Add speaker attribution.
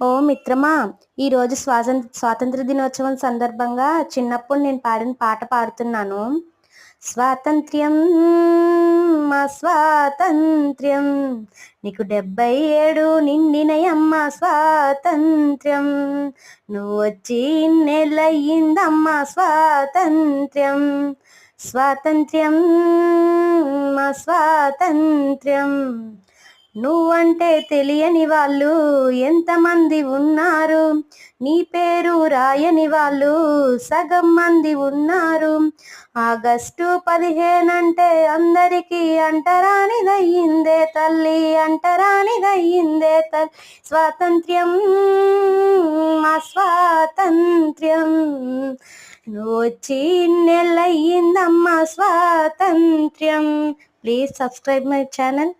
Speaker 1: ఓ మిత్రమా, ఈరోజు స్వాతంత్ర దినోత్సవం సందర్భంగా చిన్నప్పుడు నేను పాడిన పాట పాడుతున్నాను. స్వాతంత్ర్యం, మా స్వాతంత్ర్యం, నీకు 77 నిండినయమ్మ స్వాతంత్ర్యం, నువ్వు వచ్చి ఇన్నేళ్ళయిందమ్మా స్వాతంత్ర్యం. స్వాతంత్ర్యం, మా స్వాతంత్ర్యం, నువ్వంటే తెలియని వాళ్ళు ఎంతమంది ఉన్నారు, నీ పేరు రాయని వాళ్ళు సగం మంది ఉన్నారు. ఆగస్టు 15 అంటే అందరికీ అంటరానిదయ్యిందే తల్లి, అంటరానిదయ్యిందే తల్లి. స్వాతంత్ర్యం, మా స్వాతంత్ర్యం, నువ్వు వచ్చి ఇన్నేళ్ళయ్యిందమ్మా స్వాతంత్ర్యం. Please subscribe my channel.